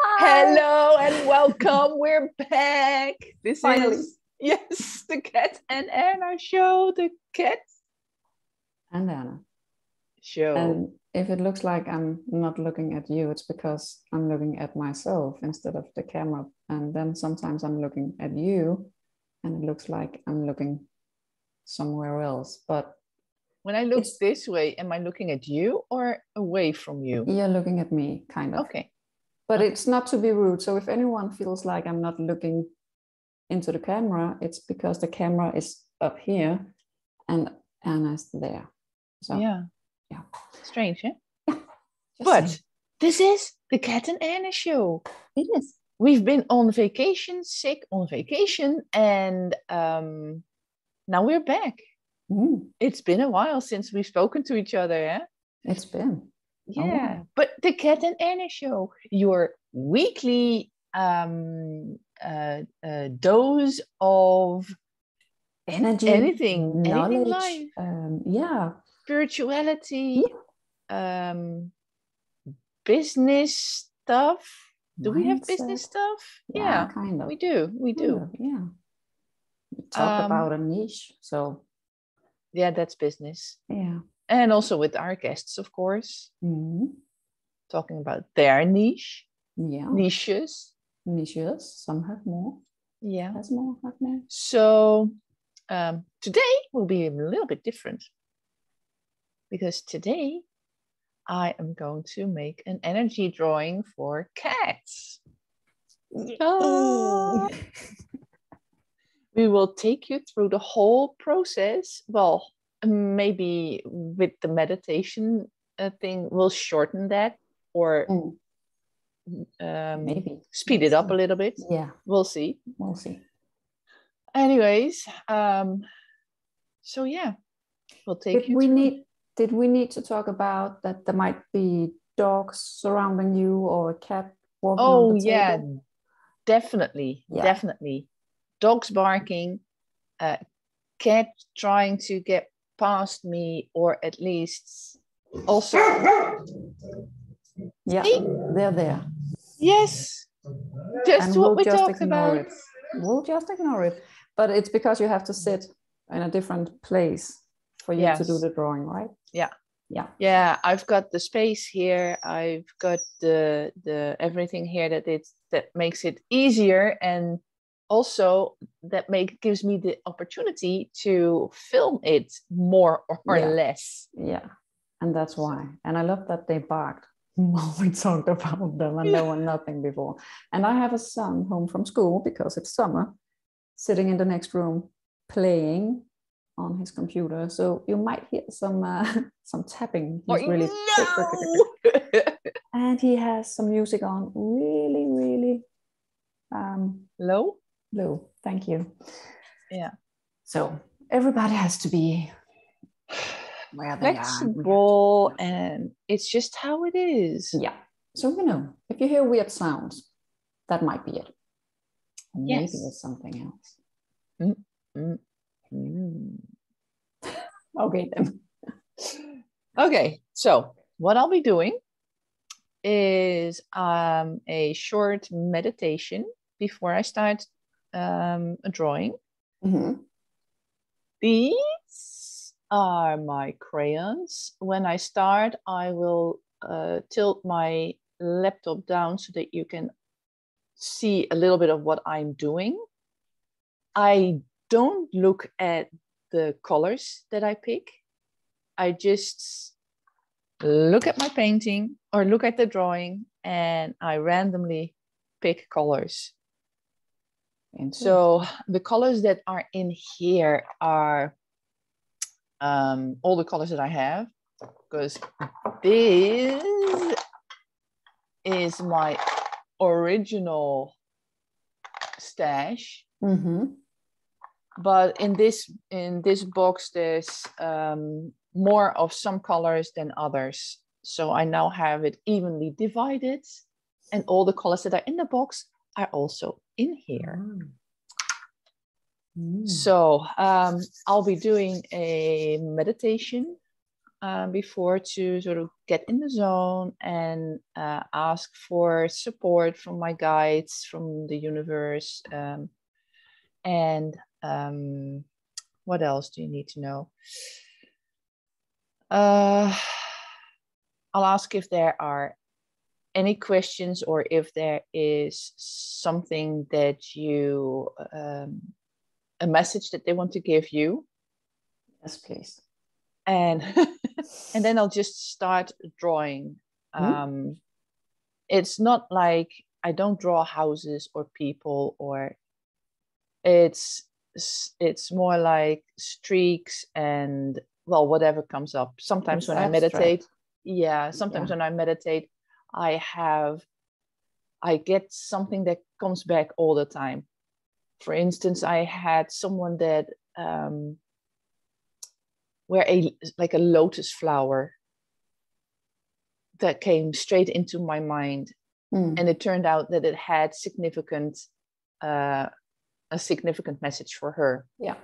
Hello and welcome. We're back. This Finally. is, yes, the Cat and Erna show. The Cat And Erna. show. And if it looks like I'm not looking at you, it's because I'm looking at myself instead of the camera. And then sometimes I'm looking at you and it looks like I'm looking somewhere else. But when I look this way, am I looking at you or away from you? You're looking at me, kind of. Okay. But it's not to be rude. So if anyone feels like I'm not looking into the camera, it's because the camera is up here and Anna's there. So yeah. Strange, eh? Yeah. But this is the Cat and Erna show. It is. We've been on vacation, sick on vacation, and now we're back. It's been a while since we've spoken to each other, eh? It's been. Yeah, but the Cat and Erna show, your weekly dose of energy, anything knowledge, life, spirituality, business stuff. Do we have business stuff? Yeah, kind of. We do. Yeah. We talk about a niche, so yeah, that's business. Yeah. And also with our guests, of course, talking about their niche. Yeah. Niches. Some have more. Yeah. Have more. So today will be a little bit different. Because today I am going to make an energy drawing for cats. Oh. We will take you through the whole process. Well, maybe with the meditation thing, we'll shorten that or maybe speed it up a little bit. Yeah, we'll see. Anyways, so yeah, we'll take you through. Did we need to talk about that there might be dogs surrounding you or a cat walking on the table? Definitely. Dogs barking, cat trying to get past me, or at least also. Yeah, they're there. Yes, just what we talked about. We'll just ignore it. But it's because you have to sit in a different place for you to do the drawing, right? Yeah, I've got the space here. I've got the everything here that makes it easier, and also that gives me the opportunity to film it more or less. Yeah, and that's why. And I love that they barked while we talked about them, and there were nothing before. And I have a son home from school because it's summer, sitting in the next room playing on his computer, so you might hear some tapping. He's really and he has some music on really low. Thank you. Yeah. So everybody has to be where they flexible, and it's just how it is. Yeah. So if you hear weird sounds, that might be it. Maybe it's something else. Okay then. Okay, so what I'll be doing is a short meditation before I start a drawing. These are my crayons. When I start, I will tilt my laptop down so that you can see a little bit of what I'm doing. I don't look at the colors that I pick. I just look at my painting or look at the drawing, and I randomly pick colors. And so the colors that are in here are all the colors that I have, because this is my original stash. But in this box, there's more of some colors than others. So I now have it evenly divided, and all the colors that are in the box are also in here. So I'll be doing a meditation before to sort of get in the zone and ask for support from my guides, from the universe. And what else do you need to know? I'll ask if there are any questions or if there is something that you, a message that they want to give you. Yes, please. And and then I'll just start drawing. It's not like I don't draw houses or people, or it's more like streaks and, well, whatever comes up. Sometimes It's when abstract. I meditate, sometimes when I meditate, I get something that comes back all the time. For instance, I had someone that where like a lotus flower that came straight into my mind, and it turned out that it had a significant message for her. Yeah.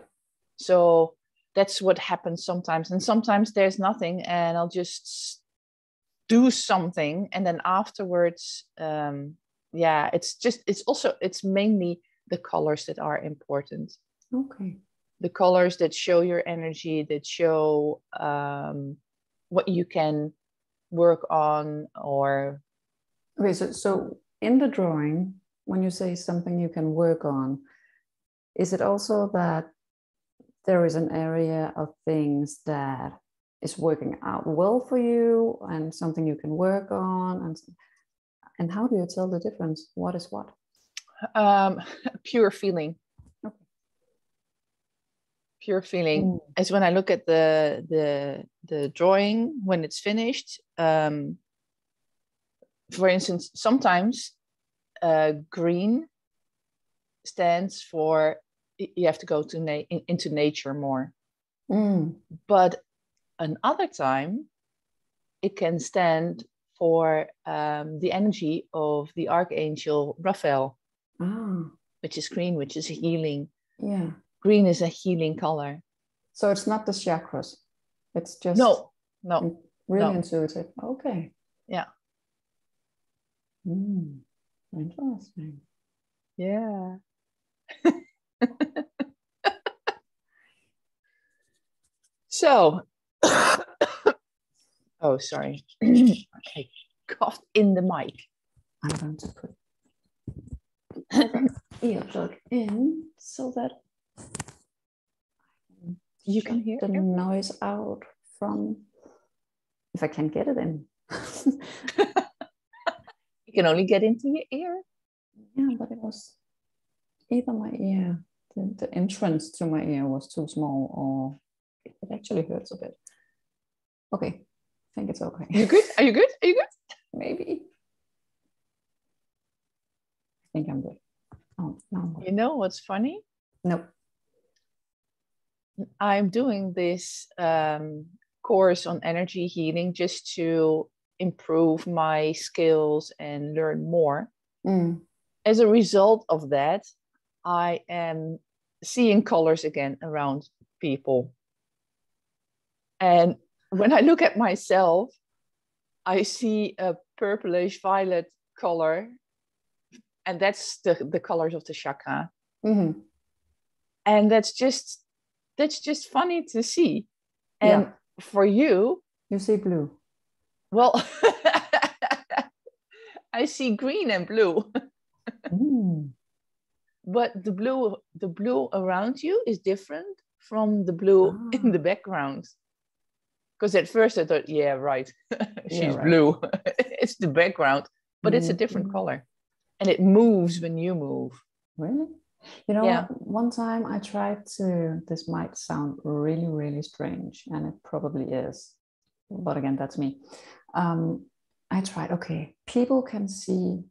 So that's what happens sometimes, and sometimes there's nothing, and I'll just do something, and then afterwards, it's mainly the colors that are important. Okay. The colors that show your energy, that show what you can work on, or... Okay, so in the drawing, when you say something you can work on, is it also that there is an area of things that is working out well for you and something you can work on? And how do you tell the difference? What is what? Pure feeling. Okay. Pure feeling. As when I look at the drawing when it's finished. For instance, sometimes green stands for you have to go to into nature more. But another time, it can stand for the energy of the Archangel Raphael, which is green, which is healing. Yeah. Green is a healing color. So it's not the chakras. It's just really intuitive. Okay. Yeah. Interesting. Yeah. So, oh, sorry. I coughed in the mic. I'm going to put the earplug in so that you can hear the noise out from, if I can get it in. You can only get into your ear. Yeah, but it was either my ear, the entrance to my ear was too small, or it actually hurts a bit. Okay, I think it's okay. You good? Are you good? Are you good? Maybe. I think I'm good. Oh, no. You know what's funny? Nope. I'm doing this course on energy healing just to improve my skills and learn more. As a result of that, I am seeing colors again around people. And when I look at myself, I see a purplish violet color, and that's the colors of the chakra. And that's just funny to see. And for you see blue. Well, I see green and blue. But the blue around you is different from the blue in the background. Because at first I thought, yeah, right, she's blue. It's the background, but it's a different color. And it moves when you move. Really? You know what? One time I tried to, this might sound really, really strange, and it probably is. But again, that's me. I tried, okay, people can see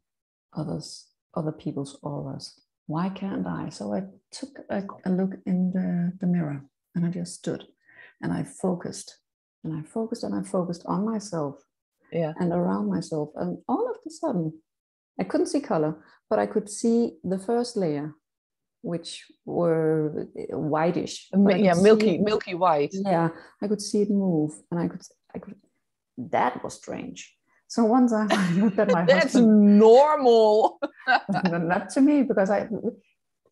other people's auras. Why can't I? So I took a look in the mirror, and I just stood and I focused and I focused and I focused on myself and around myself. And all of a sudden, I couldn't see color, but I could see the first layer which were whitish. Yeah, milky white. Yeah, I could see it move, and I could. That was strange. So one time I looked at my That's husband. normal. Not to me, because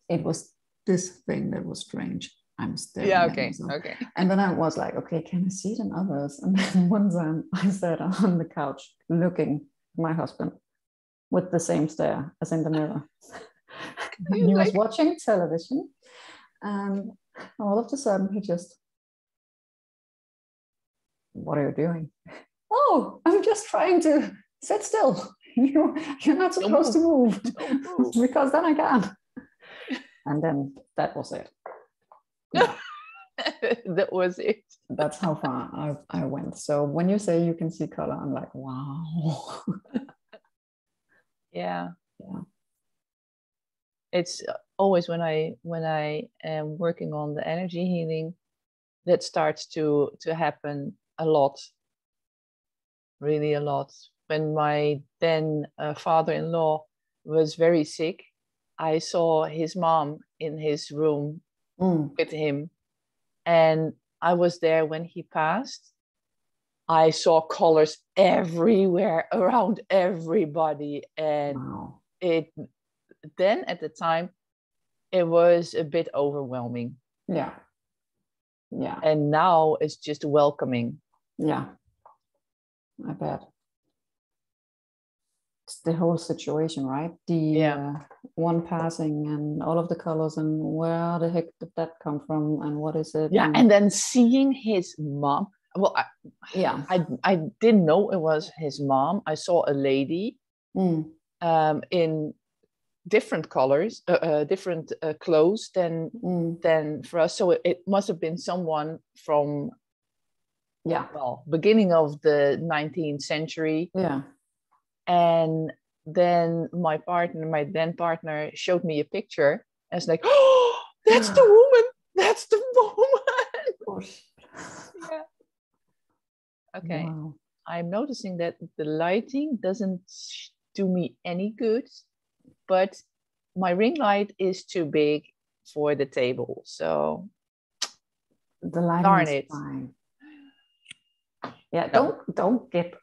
it was this thing that was strange. I'm staring Yeah, at okay, myself. okay. And then I was like, okay, can I see it in others? And then one time I sat on the couch looking at my husband with the same stare as in the mirror. He was watching television, and all of a sudden he just, what are you doing? Oh, I'm just trying to sit still. You're not supposed to move. Because then I can. And then that was it. Yeah. That was it. That's how far I went. So when you say you can see color, I'm like, wow. Yeah. Yeah. It's always when I am working on the energy healing that starts to happen a lot, really a lot. When my then father-in-law was very sick, I saw his mom in his room with him, and I was there when he passed. I saw colors everywhere around everybody, and Wow. it then at the time it was a bit overwhelming. Yeah. Yeah. And now it's just welcoming. Yeah. I bet. It's the whole situation, right? The one passing and all of the colors, and where the heck did that come from, and what is it? Yeah, and then seeing his mom. Well, I didn't know it was his mom. I saw a lady in different colors, different clothes than for us. So it must have been someone from beginning of the 19th century. Yeah. And then my then partner showed me a picture, and it's like, oh, that's the woman. That's the woman. Yeah. Okay. Wow. I'm noticing that the lighting doesn't do me any good, but my ring light is too big for the table. So the lighting is fine. Yeah, don't get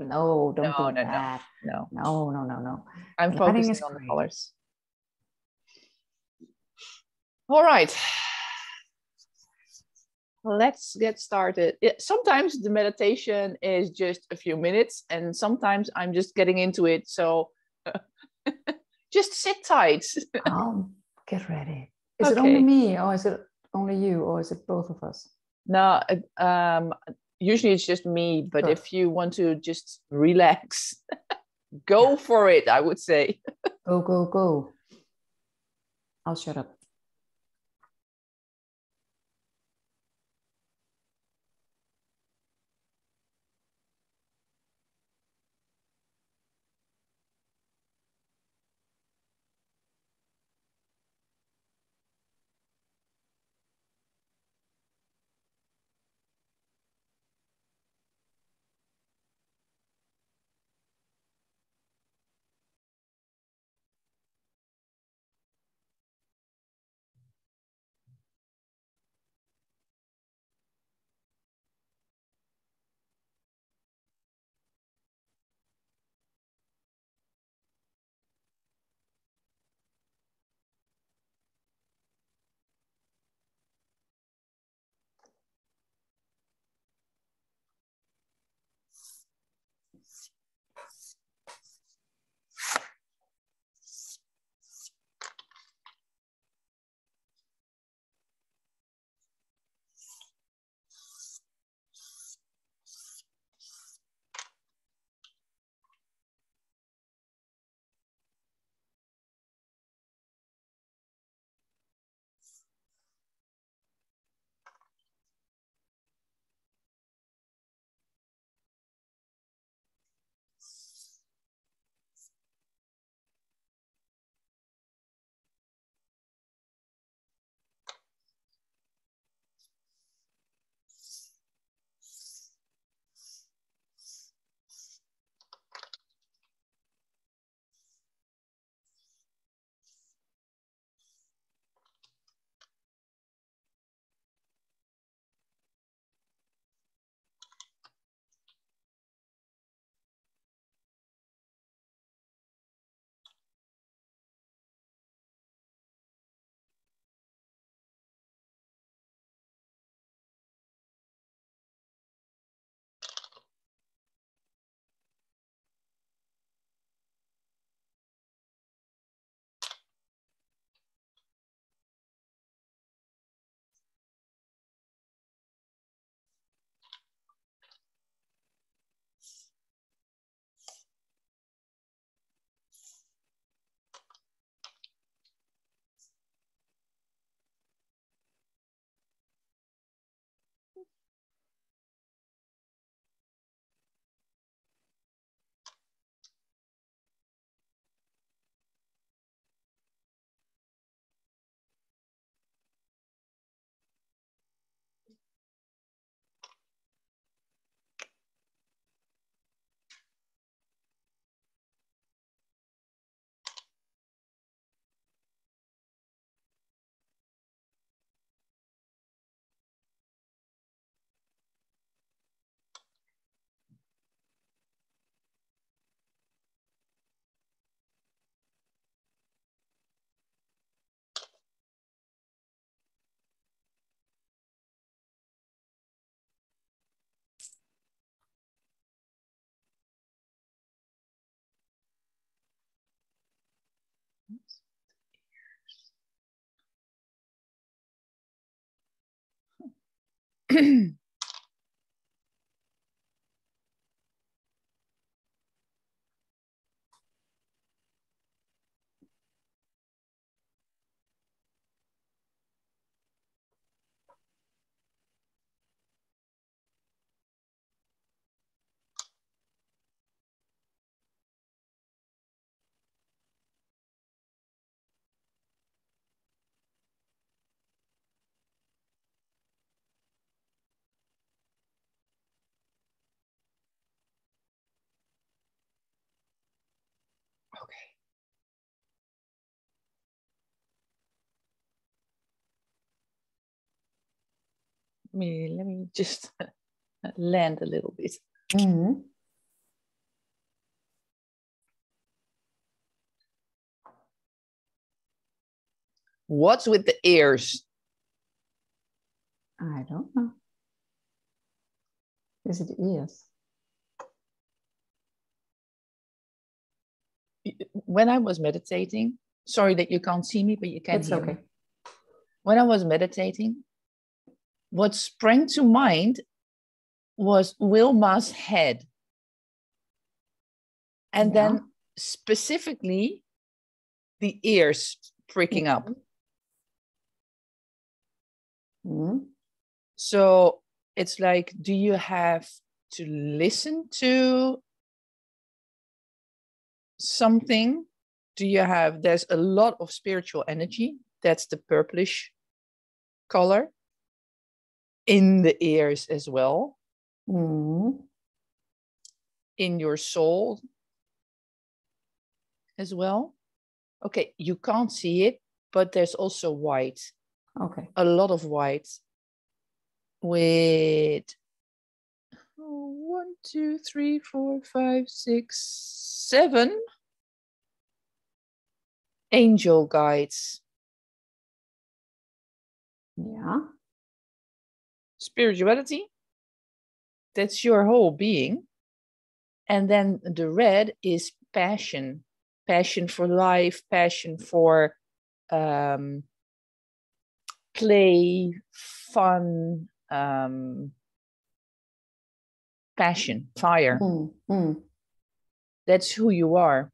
don't do that. No. I'm focusing on the colors. All right. Let's get started. Sometimes the meditation is just a few minutes, and sometimes I'm just getting into it. So just sit tight. Get ready. Is it only me, or is it only you, or is it both of us? No, usually it's just me, but if you want to just relax, go for it, I would say. Go. I'll shut up. Okay. Let me just land a little bit. Mm-hmm. What's with the ears? I don't know. Is it ears? When I was meditating, sorry that you can't see me, but you can hear me. When I was meditating, what sprang to mind was Wilma's head. And then specifically the ears pricking up. Mm-hmm. So it's like, do you have to listen to something? There's a lot of spiritual energy. That's the purplish color in the ears as well. Mm-hmm. In your soul as well. Okay, you can't see it, but there's also white. Okay. A lot of white with 1, 2, 3, 4, 5, 6, 7 angel guides. Yeah. Spirituality, that's your whole being. And then the red is passion. Passion for life, passion for play, fun, passion, fire. That's who you are.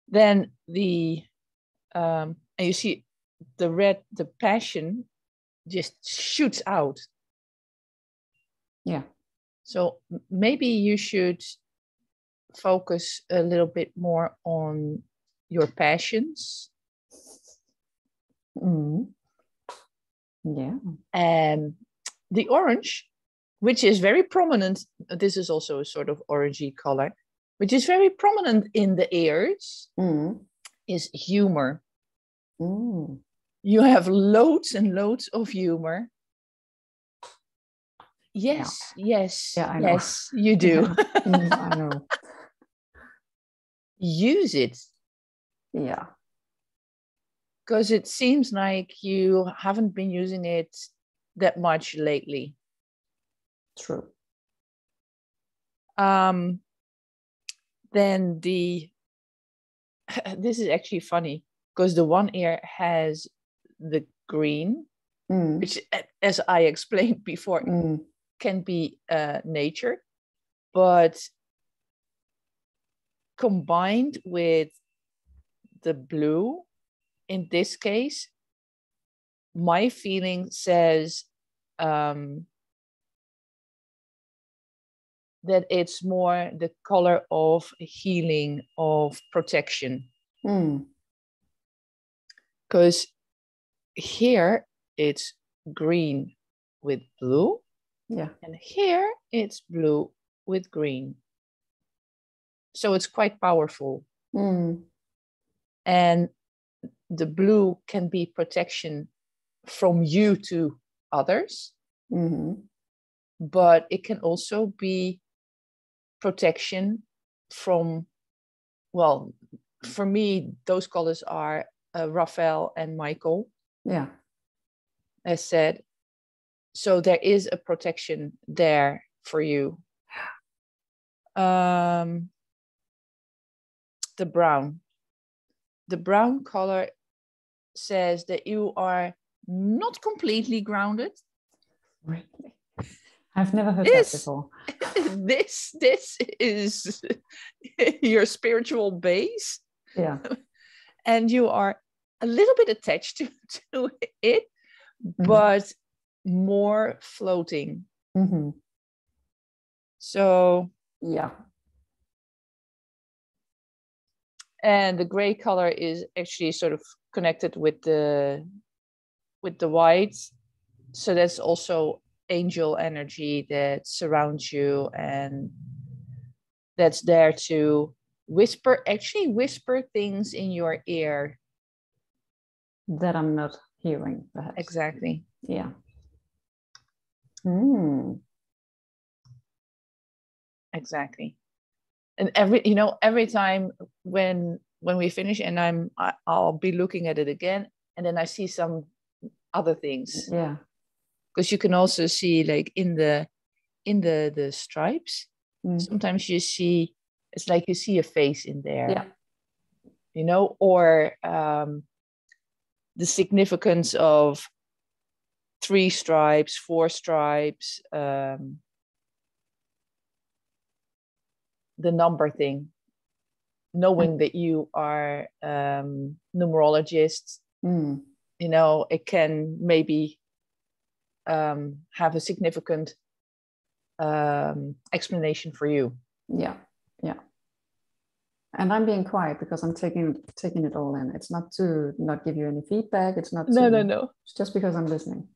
Then and you see the red, the passion just shoots out. Yeah. So maybe you should focus a little bit more on your passions. Yeah. And the orange, which is very prominent, this is also a sort of orangey color, which is very prominent in the ears, is humor. You have loads and loads of humor. Yes, yes, yeah, I know. Yes, you do. I know. Use it. Yeah. Because it seems like you haven't been using it that much lately. True. Then this is actually funny because the one ear has the green, which, as I explained before, can be nature, but combined with the blue, in this case, my feeling says that it's more the color of healing, of protection. Because here it's green with blue. Yeah. And here it's blue with green. So it's quite powerful. And the blue can be protection from you to others. But it can also be protection from, well, for me, those colors are Raphael and Michael. Yeah. As said. So there is a protection there for you. The brown. The brown color says that you are not completely grounded. Really? I've never heard that before. This is your spiritual base. Yeah. And you are a little bit attached to it, but more floating. Mm-hmm. So yeah. And the gray color is actually sort of connected with the white. So that's also angel energy that surrounds you and that's there to whisper things in your ear that I'm not hearing, perhaps. Exactly. Yeah. Exactly. And every time when we finish and I'll be looking at it again and then I see some other things. Yeah. Because you can also see like in the stripes, sometimes you see, it's like you see a face in there. Yeah. Or the significance of 3 stripes, 4 stripes, the number thing, knowing that you are numerologist, it can maybe have a significant explanation for you. Yeah. And I'm being quiet because I'm taking it all in. It's not to not give you any feedback. It's not to, no. It's just because I'm listening.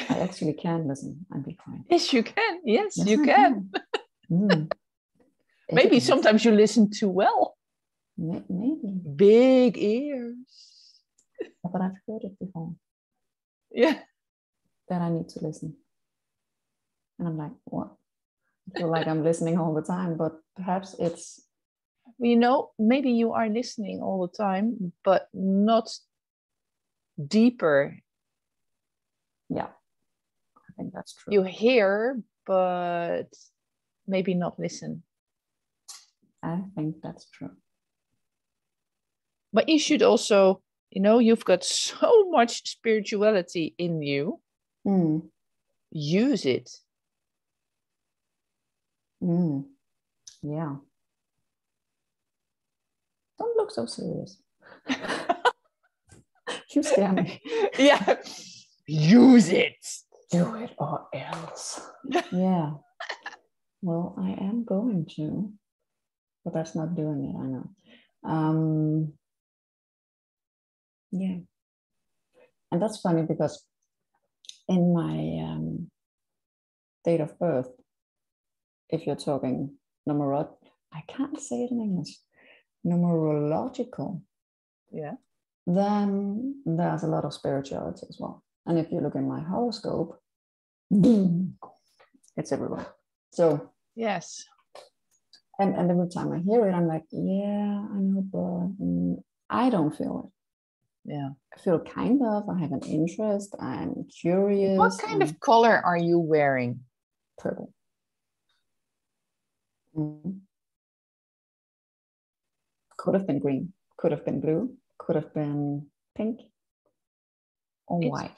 I actually can listen and be quiet. Yes, you can. Yes you can. Maybe sometimes you listen too well. Maybe. Big ears. But I've heard it before. Yeah. That I need to listen. And I'm like, what? I feel like I'm listening all the time, but perhaps it's... maybe you are listening all the time, but not deeper. Yeah, I think that's true. You hear, but maybe not listen. I think that's true. But you should also, you've got so much spirituality in you. Use it. Yeah. Don't look so serious. You scare me. Yeah. Use it. Do it or else. Yeah. Well, I am going to, but that's not doing it, I know. Yeah. And that's funny because in my date of birth, if you're talking I can't say it in English, numerological. Yeah. Then there's a lot of spirituality as well. And if you look in my horoscope, boom, it's everywhere. So yes. And every time I hear it, I'm like, yeah, I know, but I don't feel it. Yeah. I feel kind of, I have an interest, I'm curious. What kind of color are you wearing? Purple. Could have been green, could have been blue, could have been pink or white.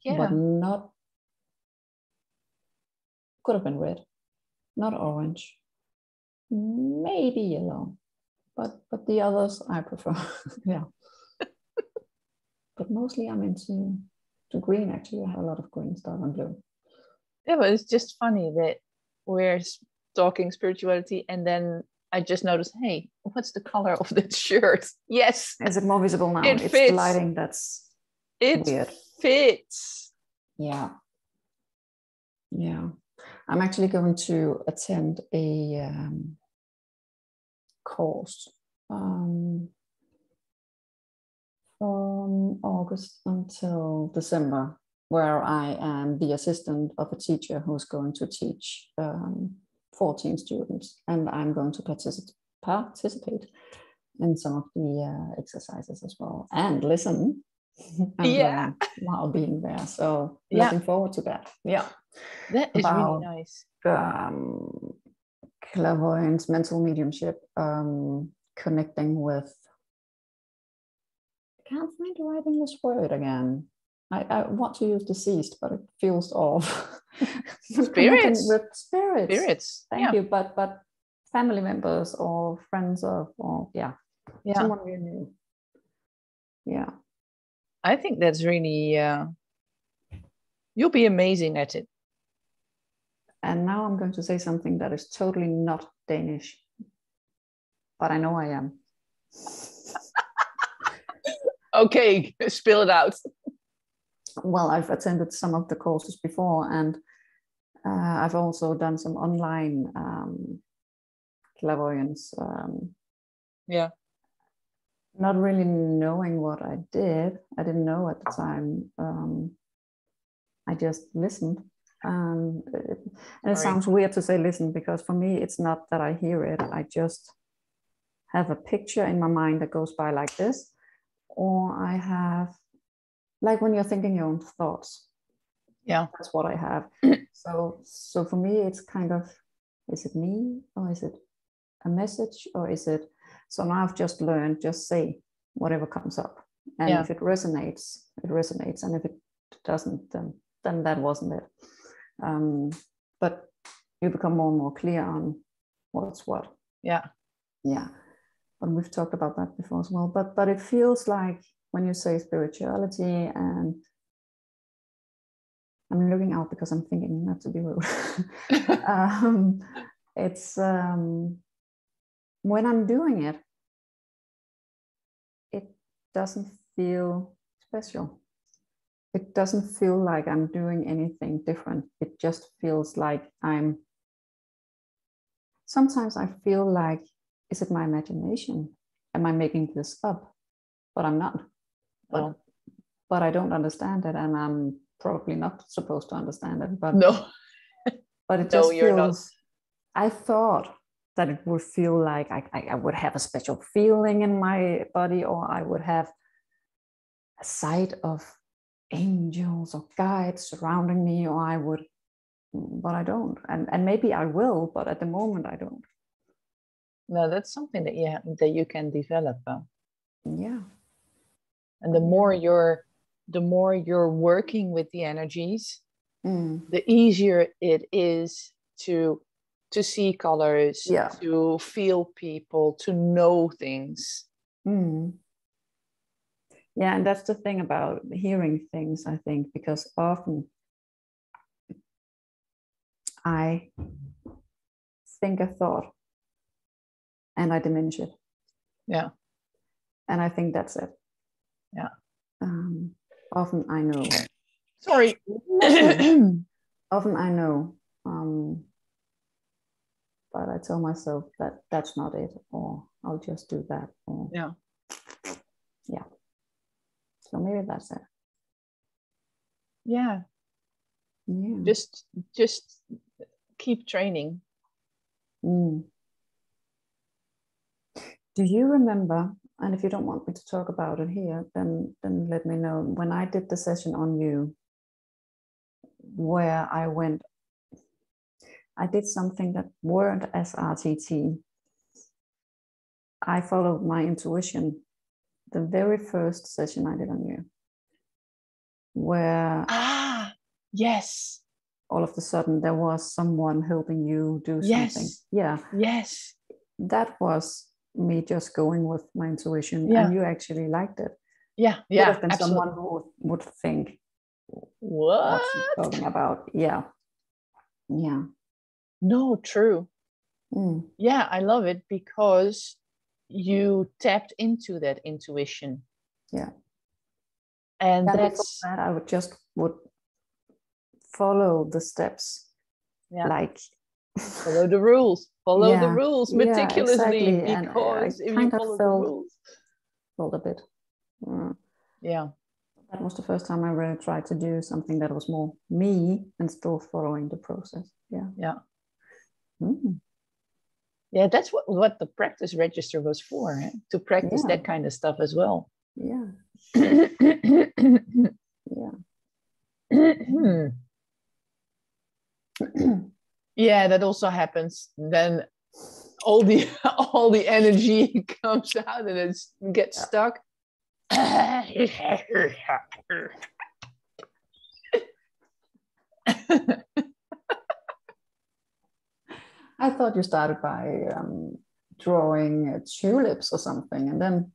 Yeah. But not, could have been red, not orange, maybe yellow, but the others I prefer. Yeah. But mostly I'm into green. Actually, I have a lot of green stuff and blue. Yeah, but it's just funny that we're talking spirituality and then I just noticed, hey, what's the color of that shirt? Yes. Is it more visible now? It's the lighting that's weird. It fits. Yeah. Yeah. I'm actually going to attend a course from August until December, where I am the assistant of a teacher who's going to teach 14 students, and I'm going to participate in some of the exercises as well and listen and learn while being there. So looking forward to that. Yeah, that is really nice. Clairvoyance, mental mediumship, connecting with, I can't find the right English word again. I want to use deceased, but it feels off. Spirits. With spirits. Spirits. Thank you. But family members or friends of, or someone we knew. Yeah. I think that's really, you'll be amazing at it. And now I'm going to say something that is totally not Danish, but I know I am. Okay, spill it out. Well, I've attended some of the courses before, and I've also done some online clairvoyance. Not really knowing what I did. I didn't know at the time. I just listened. And it sounds weird to say listen, because for me, it's not that I hear it. I just have a picture in my mind that goes by like this. Or I have, like when you're thinking your own thoughts. Yeah. That's what I have. So for me, it's kind of, is it me, or is it a message, or is it, so now I've just learned, just say whatever comes up. And if it resonates, it resonates. And if it doesn't, then that wasn't it. But you become more and more clear on what's what. Yeah. But we've talked about that before as well. But it feels like when you say spirituality, and I'm looking out because I'm thinking not to be rude. It's when I'm doing it, it doesn't feel special. It doesn't feel like I'm doing anything different. It just feels like sometimes I feel like, is it my imagination? Am I making this up? But I'm not. But I don't understand it, and I'm probably not supposed to understand it. But no, but it just feels. I thought that it would feel like I would have a special feeling in my body, or I would have a sight of angels or guides surrounding me, or I would, but I don't. And maybe I will, but at the moment I don't. No, that's something that you can develop. Yeah. And the more you're working with the energies, the easier it is to see colors, to feel people, to know things. Yeah, and that's the thing about hearing things, I think, because often I think a thought and I diminish it. Yeah. And I think that's it. Yeah. Often I know. Sorry. Often I know. But I tell myself that that's not it, or I'll just do that. Or, yeah. So maybe that's it. Yeah. Just keep training. Do you remember, and if you don't want me to talk about it here, then let me know, when I did the session on you, where I did something that weren't as RTT. I followed my intuition, the very first session I did on you, where yes, all of a sudden there was someone helping you do something. Yes. That was me just going with my intuition, and you actually liked it. Yeah. Would have been someone who would think, what's she talking about? Yeah. No, true. Yeah, I love it because you tapped into that intuition. Yeah. And that's that I would follow the steps. Like follow the rules. Follow the rules meticulously, exactly. because if you follow the rules. Felt a bit. Yeah. That was the first time I really tried to do something that was more me and still following the process. Yeah. Yeah, that's what the practice register was for, to practice that kind of stuff as well. Yeah. Yeah, that also happens. Then all the energy comes out and it gets stuck. I thought you started by drawing tulips or something, and then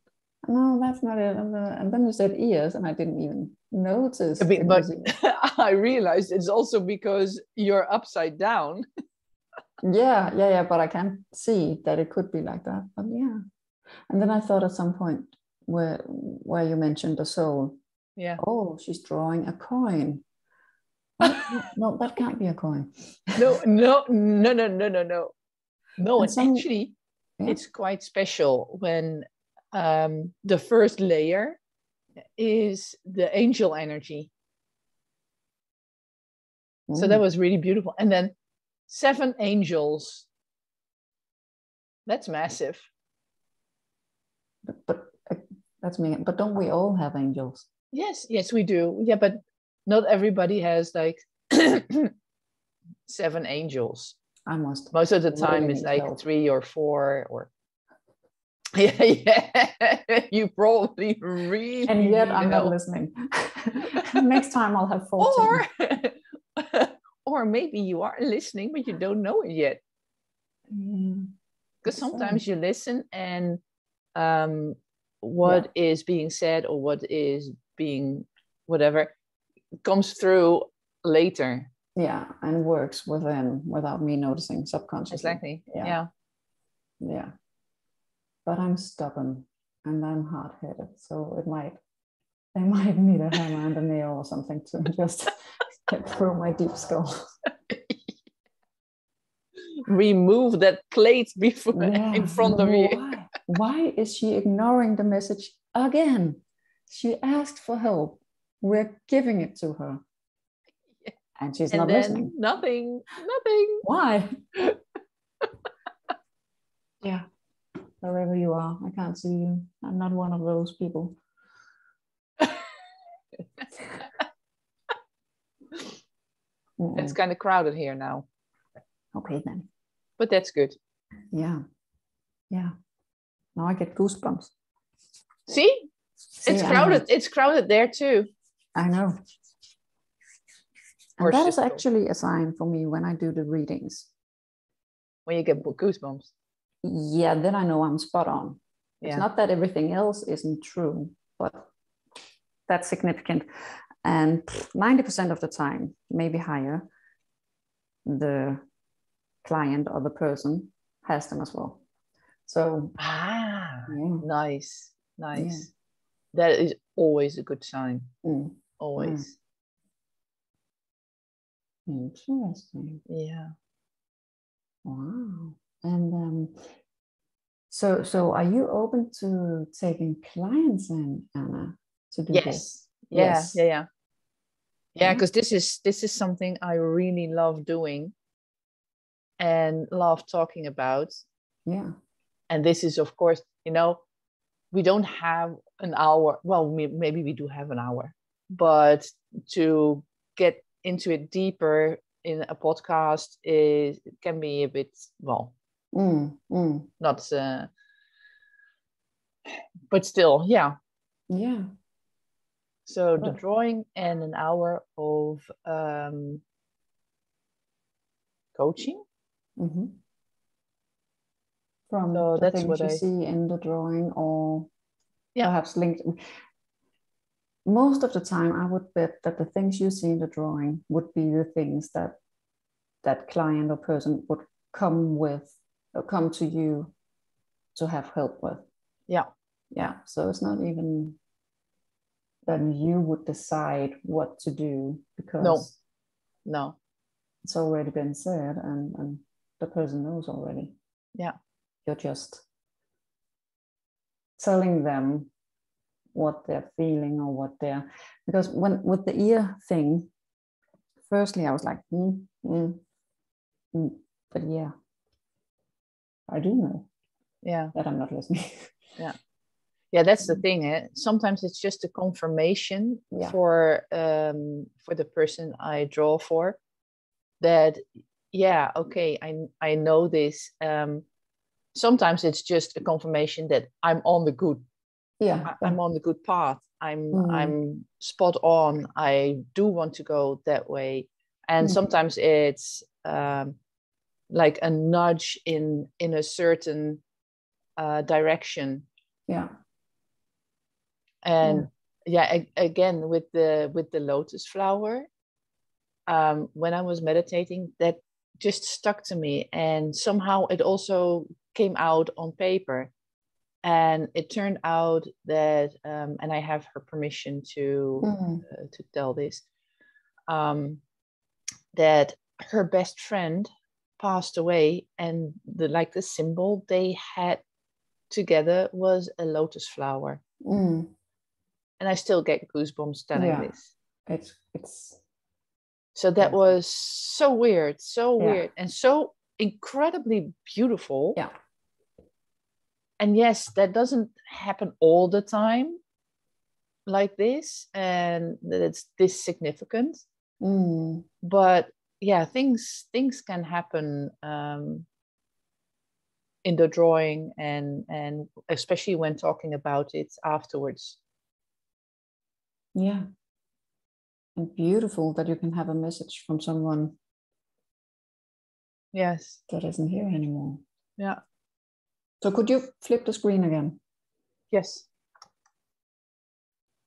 no, that's not it. And then you said ears, and I didn't even notice. But I realized it's also because you're upside down. Yeah. But I can't see that it could be like that. But yeah. And then I thought at some point where you mentioned the soul. Yeah. Oh, she's drawing a coin. No, that can't be a coin. No. And actually, it's quite special when the first layer is the angel energy. So that was really beautiful. And then 7 angels. That's massive. But that's me. But don't we all have angels? Yes, we do. Yeah, but not everybody has like 7 angels. I must. Most of the time it's like help. 3 or 4 or yeah. You probably really. And yet I'm not listening. Next time I'll have 14. Or maybe you are listening, but you don't know it yet. Because sometimes you listen and what is being said or what is being whatever comes through later. Yeah, and works without me noticing subconsciously. Exactly. Yeah. But I'm stubborn and I'm hard-headed, so they might need a hammer and a nail or something to just get through my deep skull. Remove that plate before in front of you. Why is she ignoring the message again? She asked for help. We're giving it to her. And she's not listening. Nothing. Why? Yeah. Wherever you are, I can't see you. I'm not one of those people. It's kind of crowded here now. Okay then. But that's good. Yeah. Now I get goosebumps. See? It's crowded. It's crowded there too. I know. And that is actually a sign for me when I do the readings. When you get goosebumps. Yeah, then I know I'm spot on. It's not that everything else isn't true, but that's significant. And 90% of the time, maybe higher, the client or the person has them as well. So nice. Yeah. That is always a good sign. Always. Interesting. Yeah. Wow. And so are you open to taking clients in, Erna, to do this? Yes. Yeah, because this is something I really love doing and love talking about. Yeah. And this is, of course, we don't have an hour. Well, maybe we do have an hour, but to get into it deeper in a podcast can be a bit, not, but still, yeah. So the drawing and an hour of coaching. From the things you see in the drawing, or perhaps linked. Most of the time, I would bet that the things you see in the drawing would be the things that client or person would come to you to have help with. Yeah. So it's not even that you would decide what to do, because no, it's already been said, and the person knows already. Yeah. You're just telling them what they're feeling or what they're, because with the ear thing, firstly I was like, but yeah, I do know that I'm not listening. Yeah, that's the thing. Sometimes it's just a confirmation for the person I draw for, that I know this. Sometimes it's just a confirmation that I'm on the good. I'm on the good path. I'm spot on. I do want to go that way, And sometimes it's like a nudge in a certain direction. Yeah. And again with the lotus flower, when I was meditating, that just stuck to me, and somehow it also came out on paper. And it turned out that, and I have her permission to tell this, that her best friend passed away, and the symbol they had together was a lotus flower. And I still get goosebumps telling this. It's so that was so weird, and so incredibly beautiful. Yeah. And yes, that doesn't happen all the time like this, and that it's this significant. But yeah, things can happen in the drawing, and especially when talking about it afterwards. Yeah. And beautiful that you can have a message from someone. Yes. That isn't here anymore. Yeah. So could you flip the screen again? Yes.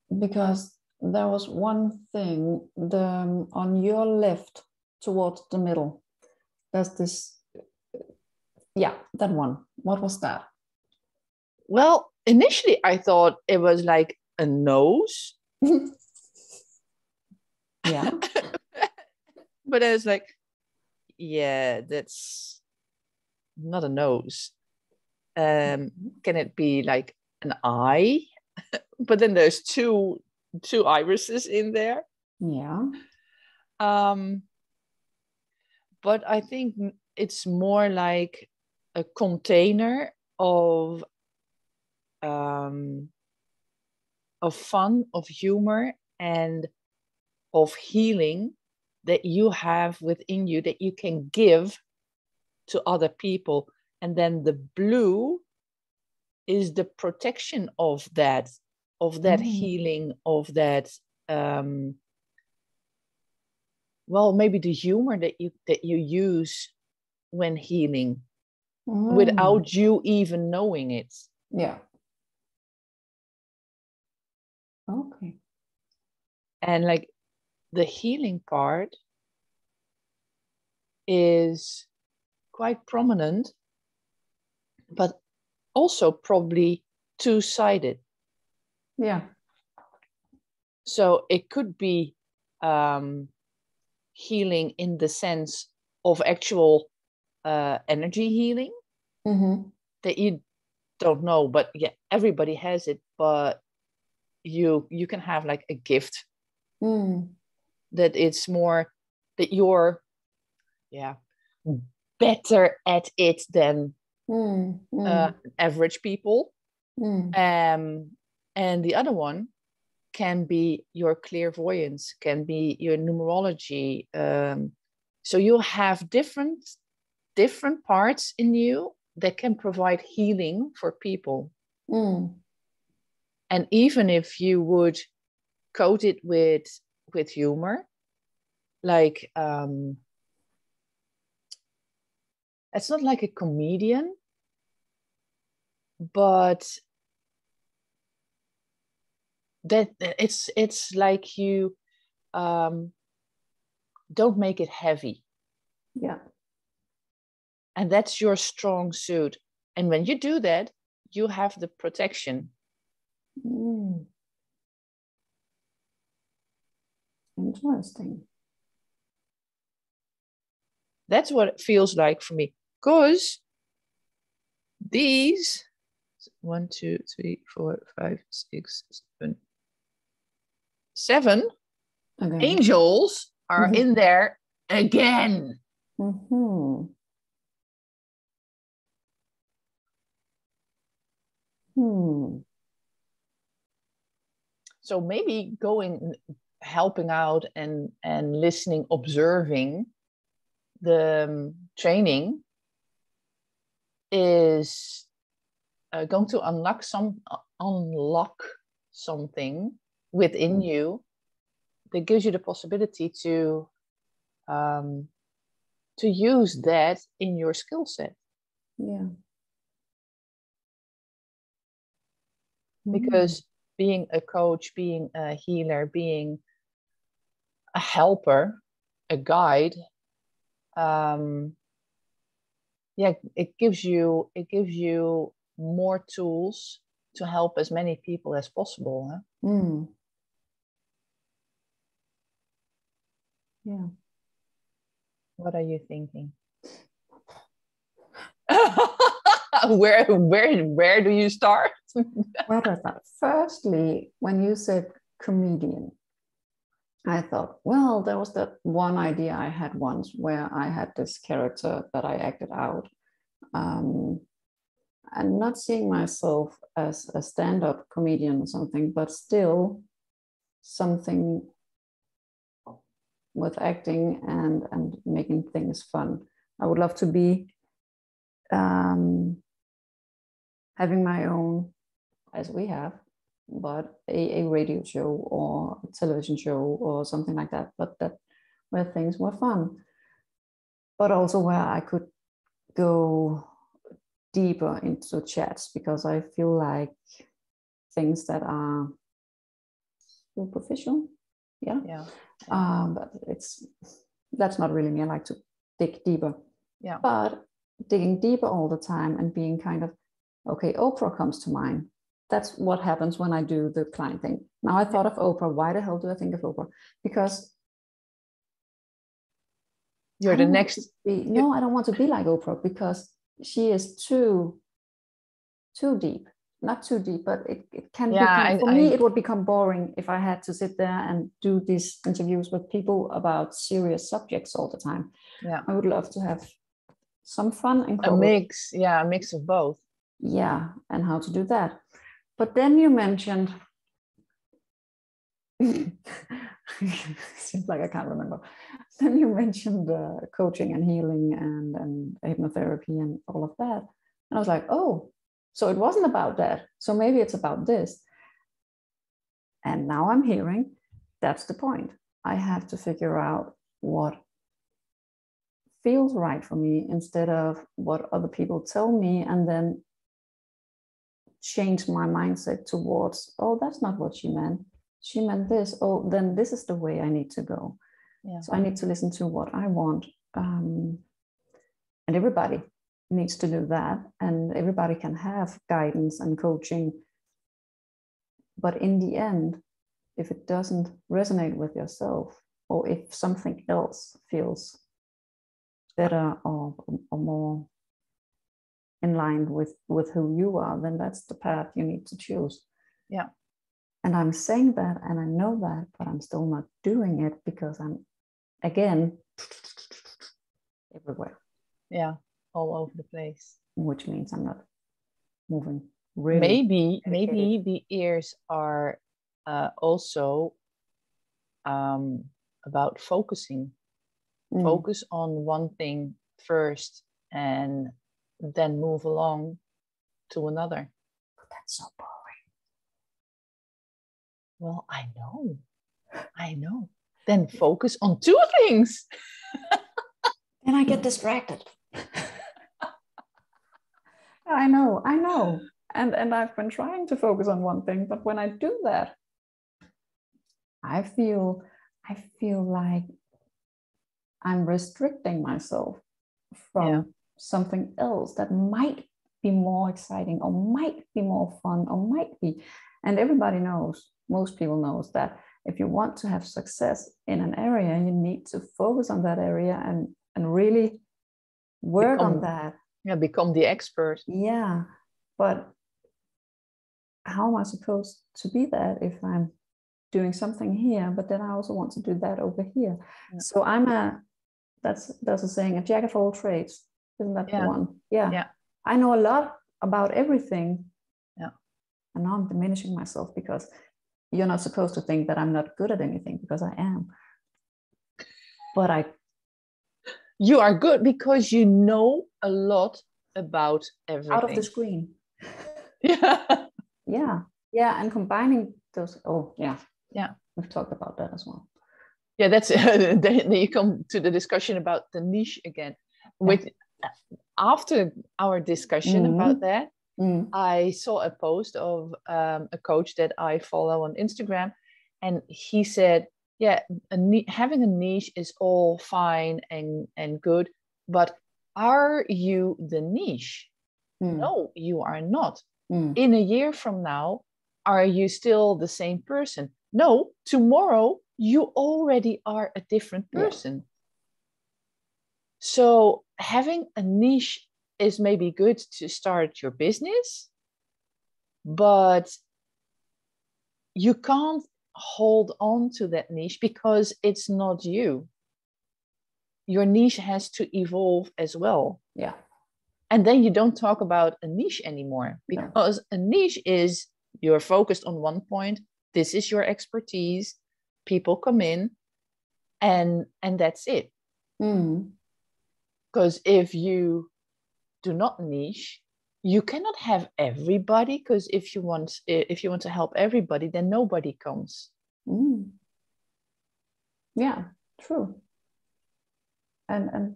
Because there was one thing, on your left towards the middle, there's this, that one. What was that? Well, initially I thought it was like a nose. Yeah. But I was like, yeah, that's not a nose. Can it be like an eye? But then there's two irises in there. Yeah. But I think it's more like a container of fun, of humor, and of healing that you have within you that you can give to other people. And then the blue is the protection of that healing, of that maybe the humor that you use when healing, without you even knowing it. Yeah. Okay. And like the healing part is quite prominent, but also probably two-sided. Yeah. So it could be healing in the sense of actual energy healing that you don't know, but yeah, everybody has it. But you can have like a gift that it's more that you're better at it than average people. And the other one can be your clairvoyance, can be your numerology. So you'll have different parts in you that can provide healing for people. And even if you would coat it with humor, like it's not like a comedian, but that it's like you don't make it heavy. Yeah. And that's your strong suit. And when you do that, you have the protection. Interesting. That's what it feels like for me. Because these 1, 2, 3, 4, 5, 6, 7 angels are in there again. So maybe helping out and listening, observing the training is going to unlock something within you that gives you the possibility to to use that in your skill set. Yeah. Because being a coach, being a healer, being a helper, a guide, it gives you more tools to help as many people as possible. Huh? Yeah. What are you thinking? Where do you start? Where does that? Firstly, when you said comedian, I thought, well, there was that one idea I had once where I had this character that I acted out, and not seeing myself as a stand-up comedian or something, but still something with acting and making things fun. I would love to be having my own, as we have, but a radio show or a television show or something like that, but that where things were fun, but also where I could go deeper into chats, because I feel like things that are superficial, but that's not really me. I like to dig deeper, but digging deeper all the time and being kind of, okay, Oprah comes to mind. That's what happens when I do the client thing. Now I thought of Oprah. Why the hell do I think of Oprah? Because you're the next. No, I don't want to be like Oprah, because she is too deep. Not too deep, but it can become, for me, it would become boring if I had to sit there and do these interviews with people about serious subjects all the time. Yeah. I would love to have some fun and a mix of both. Yeah, and how to do that. But then you mentioned, seems like I can't remember. Then you mentioned coaching and healing and hypnotherapy and all of that. And I was like, oh, so it wasn't about that. So maybe it's about this. And now I'm hearing that's the point. I have to figure out what feels right for me instead of what other people tell me, and then change my mindset towards, oh, that's not what she meant. She meant this. Oh, then this is the way I need to go. Yeah. So I need to listen to what I want. And everybody needs to do that. And everybody can have guidance and coaching. But in the end, if it doesn't resonate with yourself, or if something else feels better or more in line with who you are, then that's the path you need to choose. Yeah. And I'm saying that, and I know that, but I'm still not doing it because I'm, again, everywhere. Yeah, all over the place. Which means I'm not moving really. Maybe the ears are also about focusing. Focus on one thing first and then move along to another. But that's so boring. Well, I know. Then focus on two things. Then I get distracted. I know. And I've been trying to focus on one thing, but when I do that, I feel like I'm restricting myself from something else that might be more exciting or might be more fun or might be. And everybody knows, most people knows that if you want to have success in an area, you need to focus on that area and really work on that. Yeah, become the expert. Yeah, but how am I supposed to be that if I'm doing something here, but then I also want to do that over here? Yeah. So there's a saying, a jack of all trades. Isn't that the one? Yeah. I know a lot about everything. Yeah. And now I'm diminishing myself, because you're not supposed to think that I'm not good at anything, because I am. But you are good because you know a lot about everything. Out of the screen. Yeah. Yeah. And combining those. Oh, yeah. Yeah. We've talked about that as well. Yeah, that's then you come to the discussion about the niche again. With after our discussion about that, I saw a post of a coach that I follow on Instagram, and he said, "Yeah, having a niche is all fine and good, but are you the niche? No, you are not. In a year from now, are you still the same person? No, tomorrow you already are a different person." So having a niche is maybe good to start your business, but you can't hold on to that niche because it's not you. Your niche has to evolve as well. Yeah. And then you don't talk about a niche anymore, because a niche is you're focused on one point. This is your expertise. People come in and that's it. Because if you do not niche, you cannot have everybody, because if you want to help everybody, then nobody comes. Yeah, true. And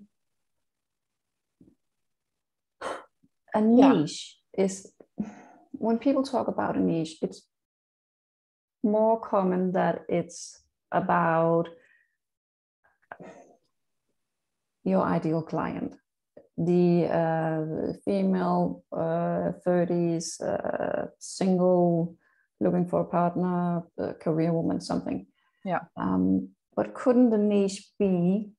a niche is, when people talk about a niche, it's more common that it's about your ideal client, the female 30s, single, looking for a partner, career woman, something. Yeah. But couldn't the niche be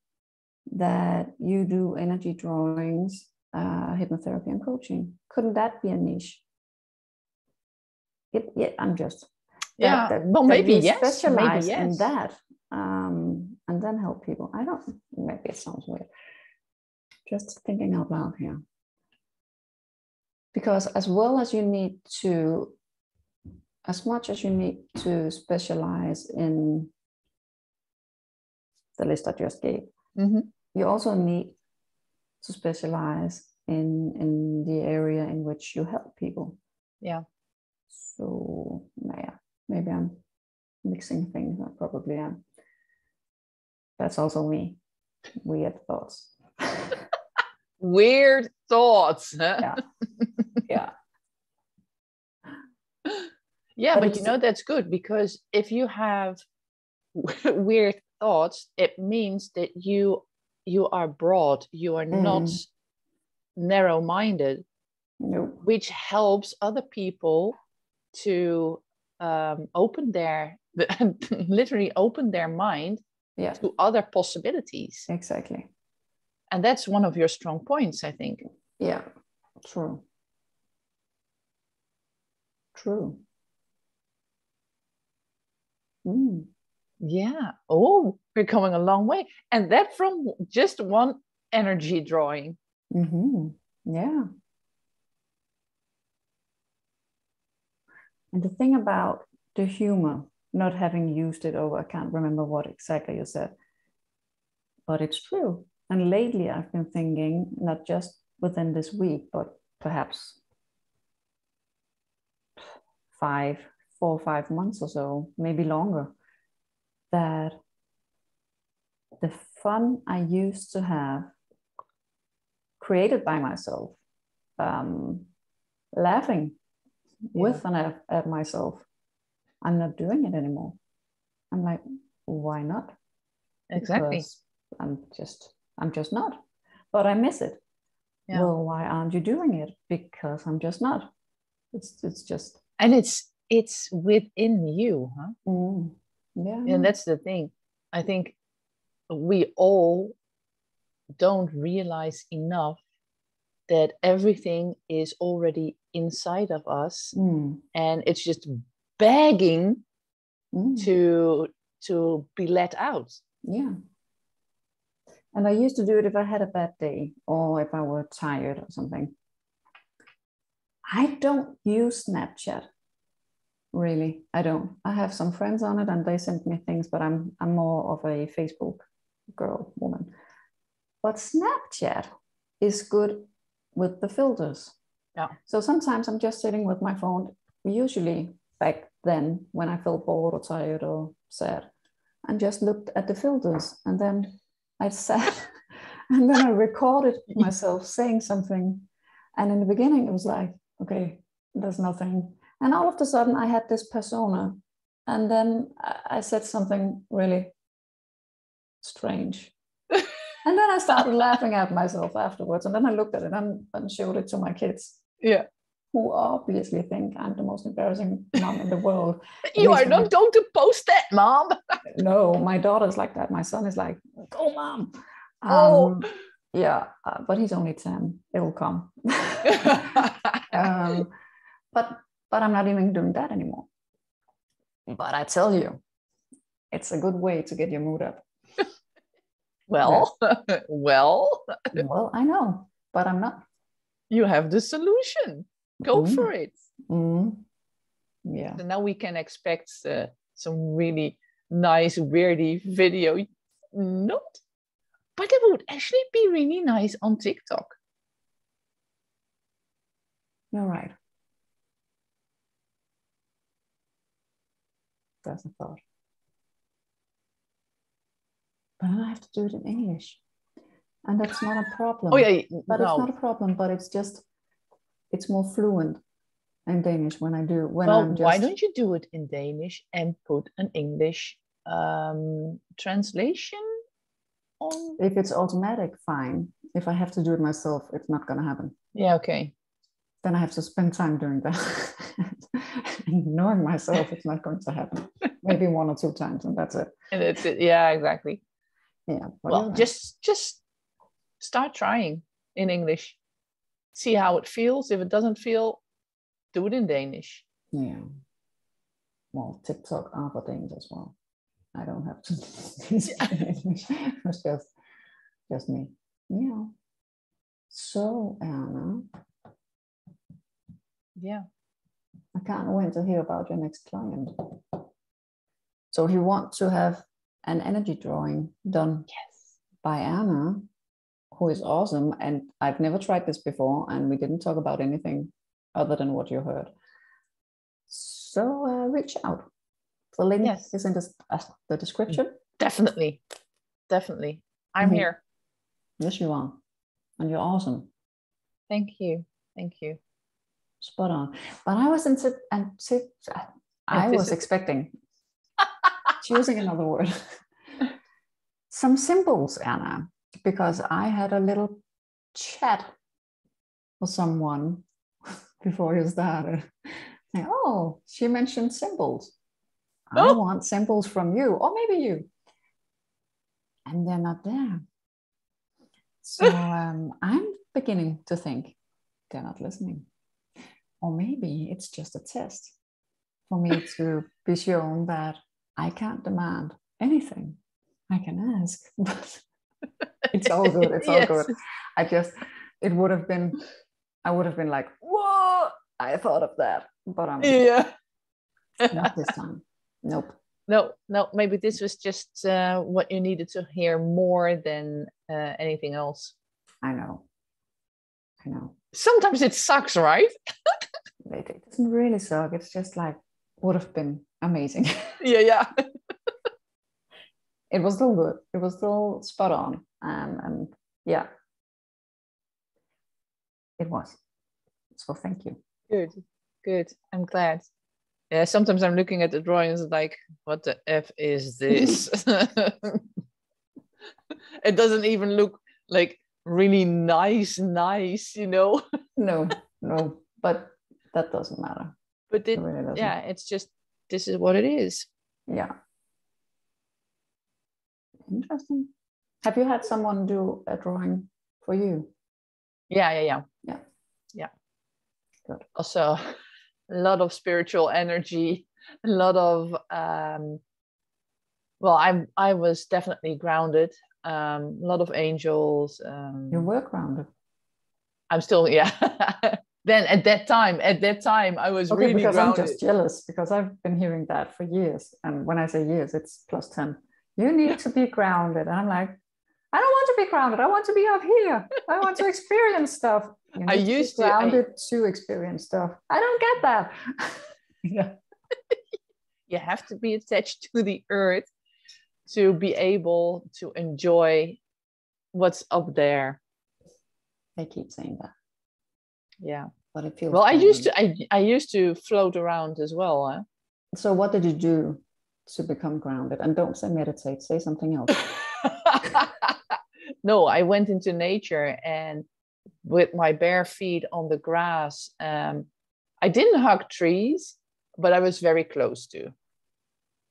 that you do energy drawings, hypnotherapy, and coaching? Couldn't that be a niche? I'm just well, maybe yes. Specialize in that, and then help people. I don't. Maybe it sounds weird. Just thinking out loud here. Because as much as you need to specialize in the list I just gave, you also need to specialize in the area in which you help people. Yeah. So yeah, maybe I'm mixing things. I probably am. That's also me. Weird thoughts. Weird thoughts, huh? Yeah, but that's good, because if you have weird thoughts, it means that you are broad, you are not narrow-minded. Nope. Which helps other people to literally open their mind to other possibilities. Exactly. And that's one of your strong points, I think. Yeah, true. Yeah. Oh, we're coming a long way. And that from just one energy drawing. Yeah. And the thing about the humor, not having used it over, I can't remember what exactly you said, but it's true. And lately I've been thinking, not just within this week, but perhaps 4 or 5 months or so, maybe longer, that the fun I used to have created by myself, laughing with and at myself, I'm not doing it anymore. I'm like, why not? Exactly. Because I'm just not. But I miss it. Yeah. Well, why aren't you doing it? Because I'm just not. It's just. And it's within you, huh? Yeah. And that's the thing. I think we all don't realize enough that everything is already inside of us, and it's just begging to be let out. Yeah. And I used to do it if I had a bad day or if I were tired or something. I don't use Snapchat. Really, I don't. I have some friends on it and they send me things, but I'm more of a Facebook woman. But Snapchat is good with the filters. Yeah. So sometimes I'm just sitting with my phone, usually back then when I felt bored or tired or sad. and just looked at the filters. And then I sat and then I recorded myself saying something. And in the beginning, it was like, okay, there's nothing. And all of a sudden, I had this persona. And then I said something really strange. And then I started laughing at myself afterwards. And then I looked at it and showed it to my kids. Yeah. Who obviously think I'm the most embarrassing mom in the world. You are not going to post that, Mom. No, my daughter's like that. My son is like, go, Mom. Yeah, but he's only 10. It will come. But I'm not even doing that anymore. But I tell you, it's a good way to get your mood up. Well, I know, but I'm not. You have the solution. Go for it. Yeah. So now we can expect some really nice, weirdy video. Not, but it would actually be really nice on TikTok. You're right. That's a thought. But I have to do it in English. And that's not a problem. Oh, yeah. But it's not a problem, but it's more fluent in Danish when I do. Why don't you do it in Danish and put an English translation on? If it's automatic, fine. If I have to do it myself, it's not going to happen. Yeah, okay. Then I have to spend time doing that. And knowing myself, it's not going to happen. Maybe 1 or 2 times, and that's it. And it's it. Yeah, exactly. Yeah. Well, just start trying in English. See how it feels. If it doesn't feel, do it in Danish. Yeah. Well, TikTok are for Danish as well. I don't have to speak English. It's just me. Yeah. So, Erna. Yeah. I can't wait to hear about your next client. So you want to have an energy drawing done by Erna, who is awesome. And I've never tried this before, and we didn't talk about anything other than what you heard. So reach out. The link is in the description. Definitely. I'm here. Yes, you are. And you're awesome. Thank you. Spot on. But I was expecting, choosing another word, some symbols, Erna, because I had a little chat with someone before you started. Oh, she mentioned symbols. I want symbols from you, or maybe you. And they're not there. So I'm beginning to think they're not listening. Or maybe it's just a test for me to be shown that I can't demand anything. I can ask, but it's all good. It's all good. I would have been like, whoa, I thought of that. But not this time. Nope. No, maybe this was just what you needed to hear more than anything else. I know. Sometimes it sucks, right? It doesn't really suck. It's just like, would have been amazing. Yeah. It was still good. It was still spot on. And yeah, it was. So thank you. Good. I'm glad. Yeah, sometimes I'm looking at the drawings like, what the F is this? It doesn't even look like really nice, you know? No, but that doesn't matter. But it really doesn't. Yeah, it's just, this is what it is. Yeah. Interesting. Have you had someone do a drawing for you? Yeah. Good. Also, a lot of spiritual energy, a lot of I was definitely grounded, a lot of angels. You were grounded. I'm still, then at that time I was really because grounded. I'm just jealous because I've been hearing that for years, and when I say years, it's +10. You need to be grounded. And I'm like, I don't want to be grounded. I want to be up here. I want to experience stuff. You need to be grounded to experience stuff. I don't get that. You have to be attached to the earth to be able to enjoy what's up there. They keep saying that. Yeah. But it feels well, grounding. I used to float around as well. Huh? So what did you do to become grounded? And don't say meditate, say something else. No, I went into nature, and with my bare feet on the grass, I didn't hug trees, but I was very close to.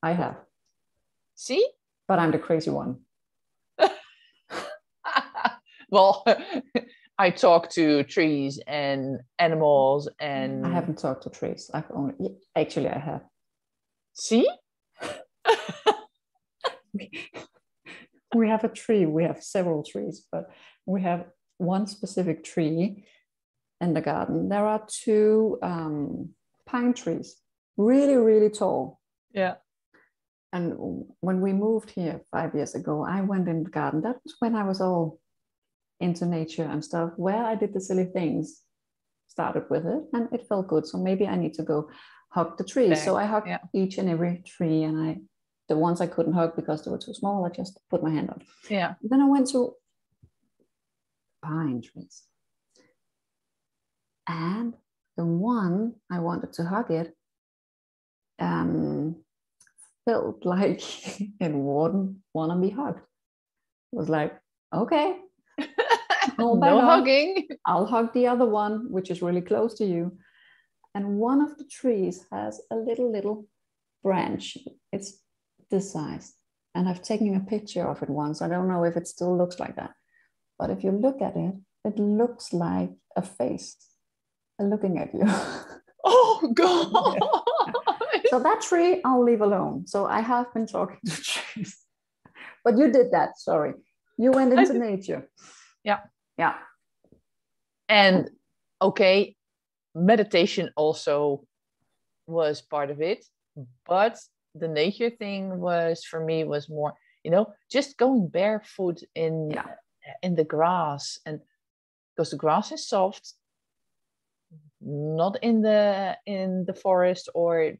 I have. See? But I'm the crazy one. Well, I talk to trees and animals, and I haven't talked to trees. I have. See? We have a tree. We have several trees, but we have one specific tree in the garden. There are 2 pine trees, really, really tall. Yeah. And when we moved here 5 years ago, I went in the garden. That was when I was all into nature and stuff, where I did the silly things, started with it, and it felt good. So maybe I need to go hug the trees. So I hugged each and every tree, and the ones I couldn't hug because they were too small, I just put my hand on. Yeah. Then I went to pine trees. And the one I wanted to hug it felt like it wouldn't want to be hugged. It was like, okay, no hugging. I'll hug the other one, which is really close to you. And one of the trees has a little branch. It's this size. And I've taken a picture of it once. I don't know if it still looks like that. But if you look at it, it looks like a face looking at you. Oh, God. Yeah. So that tree, I'll leave alone. So I have been talking to trees. But you did that, sorry. You went into nature. Yeah. Yeah. And okay, meditation also was part of it, but the nature thing was, for me, was more, just going barefoot in the grass, and because the grass is soft, not in the forest, or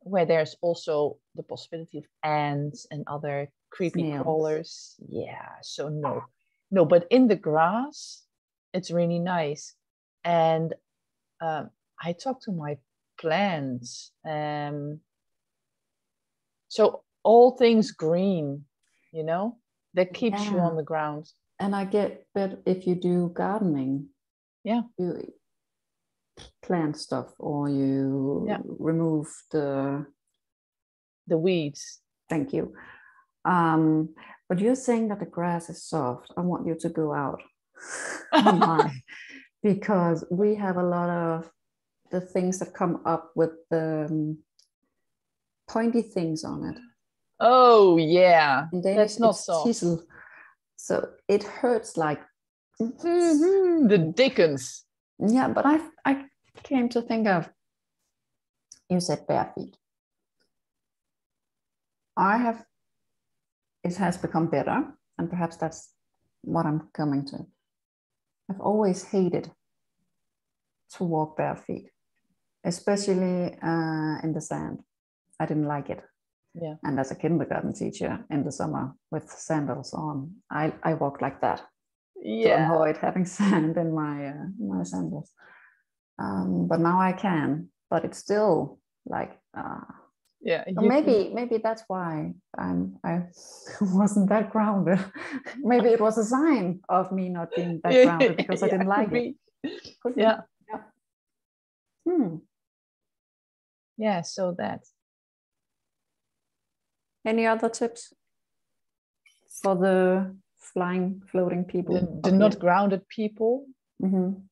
where there's also the possibility of ants and other creepy crawlers. Yeah, so no, but in the grass, it's really nice. And I talk to my plants. So all things green, that keeps you on the ground. And I get that if you do gardening, you plant stuff, or you remove the weeds. Thank you. But you're saying that the grass is soft. I want you to go out. Because we have a lot of the things that come up with the pointy things on it. Oh, yeah. That's not soft. Teasel. So it hurts like the dickens. Yeah, but I came to think of, you said bare feet. It has become better, and perhaps that's what I'm coming to. I've always hated to walk bare feet, especially in the sand. I didn't like it. Yeah. And as a kindergarten teacher in the summer with sandals on, I walked like that to avoid having sand in my sandals. But now I can, but it's still like maybe that's why I wasn't that grounded. Maybe it was a sign of me not being that grounded, because I didn't like it. Yeah. Yeah, so that. Any other tips for the floating people? The not grounded people? Mm-hmm.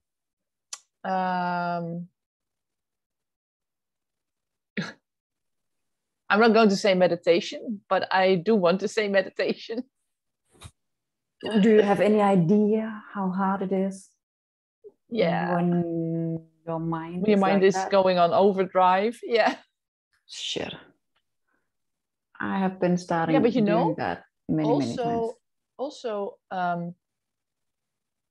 I'm not going to say meditation, but I do want to say meditation. Do you have any idea how hard it is? Yeah. When your mind is going on overdrive. Yeah. Shit. I have been starting doing that many times. Also,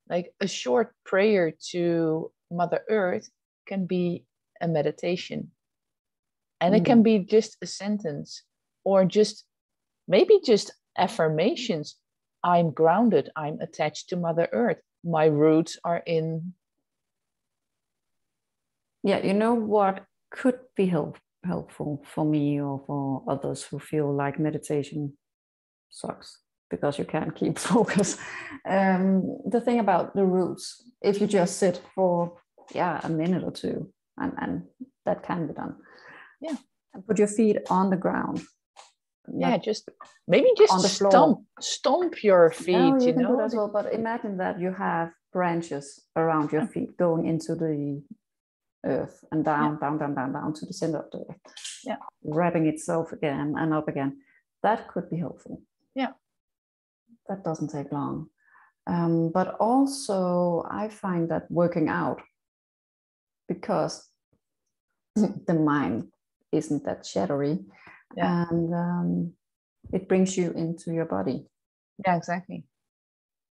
like a short prayer to Mother Earth can be a meditation. And it can be just a sentence. or just maybe just affirmations. I'm grounded. I'm attached to Mother Earth. My roots are in. Yeah, you know what could be helpful for me or for others who feel like meditation sucks because you can't keep focus. The thing about the roots, if you just sit for a minute or two, and that can be done. Yeah. And put your feet on the ground. Yeah, just maybe just on the floor. Stomp your feet. No, you can do that as well. But imagine that you have branches around your feet going into the earth and down to the center of the earth. Yeah. Wrapping itself again and up again. That could be helpful. Yeah. That doesn't take long. But also I find that working out, because the mind isn't that shattery, and it brings you into your body. Yeah, exactly.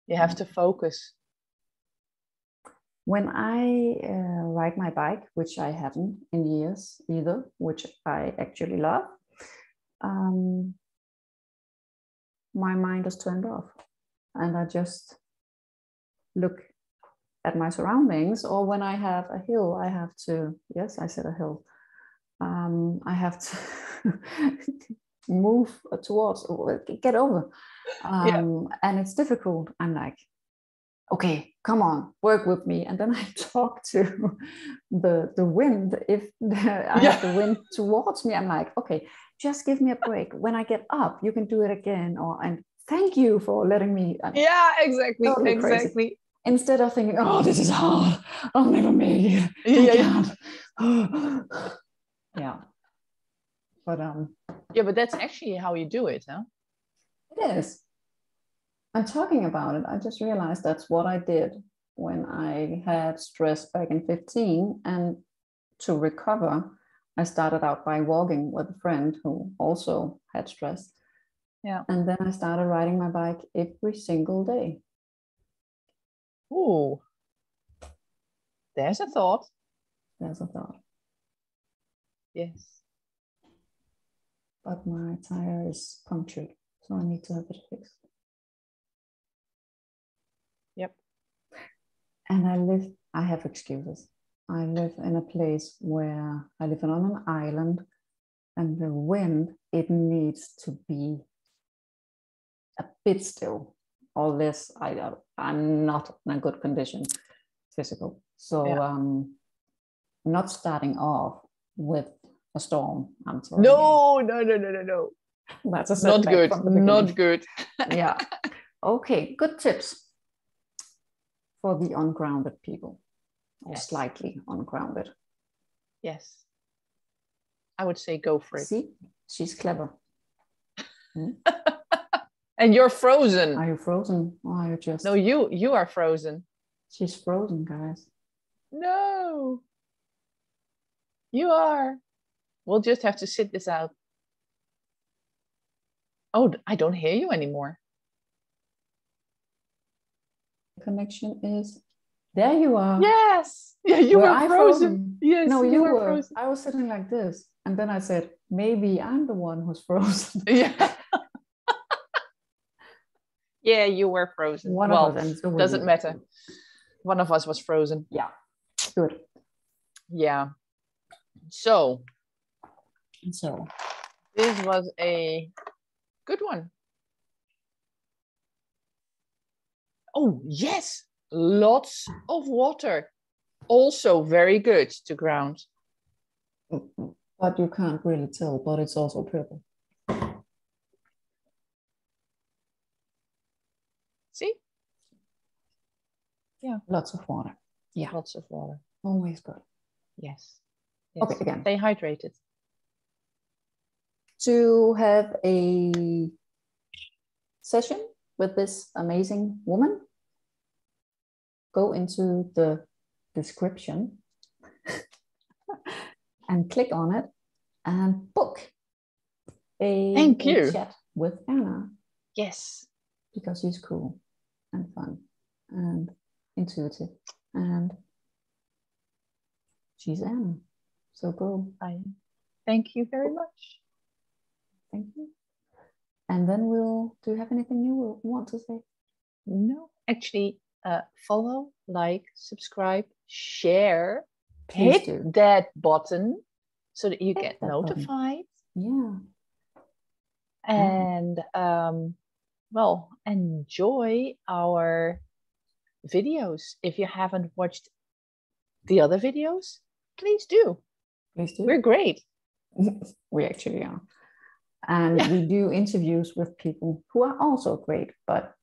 You have to focus. When I ride my bike, which I haven't in years either, which I actually love, my mind is turned off and I just look at my surroundings. Or when I have a hill, I have to, yes, I said a hill, I have to move towards, or get over. And it's difficult. I'm like, okay, come on, work with me. And then I talk to the wind. If I have the wind towards me, I'm like, okay, just give me a break. When I get up, you can do it again. And thank you for letting me. Yeah, exactly. Totally exactly. Crazy. Instead of thinking, oh, this is hard. I'll never make it. I can't. Yeah. But but that's actually how you do it, huh? It is. And talking about it, I just realized that's what I did when I had stress back in 15. And to recover, I started out by walking with a friend who also had stress. Yeah. And then I started riding my bike every single day. Ooh. There's a thought. There's a thought. Yes. But my tire is punctured, so I need to have it fixed. Yep. And I have excuses. I live in a place where I live on an island, and the wind, it needs to be a bit still, or less. I'm not in a good condition, physical. So I'm not starting off with a storm. I'm telling you. No. That's a not good. Not good. Yeah. Okay. Good tips for the ungrounded people, or slightly ungrounded. Yes. I would say go for it. See, she's clever. And you're frozen. Are you frozen? Or are you just? No, you are frozen. She's frozen, guys. No. You are. We'll just have to sit this out. Oh, I don't hear you anymore. The connection is. There you are. Yes. Yeah, you were frozen. Yes. No, you were. Frozen. I was sitting like this. And then I said, maybe I'm the one who's frozen. Yeah. Yeah, you were frozen. One of us, and so doesn't matter. One of us was frozen. Yeah. Good. Yeah. So this was a good one. Oh, yes. Lots of water. Also very good to ground. But you can't really tell, but it's also purple. See? Yeah. Lots of water. Yeah. Lots of water. Always good. Yes. Okay, again. Stay hydrated. To have a session with this amazing woman, go into the description and click on it and book a chat with Erna. Yes. Because she's cool and fun and intuitive, and she's Erna. So go. Thank you very much. Thank you. And then do you have anything you will want to say? No, actually, follow, like, subscribe, share, Please hit do. that button so that you Hit get that notified. Button. Yeah. And well, enjoy our videos. If you haven't watched the other videos, please do. Please do. We're great. We actually are. And we do interviews with people who are also great, but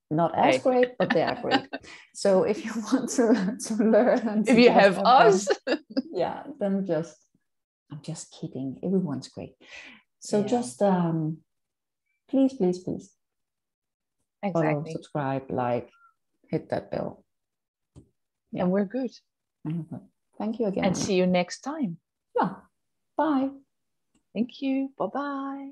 not as great, but they are great. So if you want to learn and if you have us, yeah, then I'm just kidding. Everyone's great. So yeah. just please, please, please. Exactly. Follow, subscribe, like, hit that bell. Yeah. And we're good. Thank you again. And see you next time. Yeah. Bye. Thank you. Bye-bye.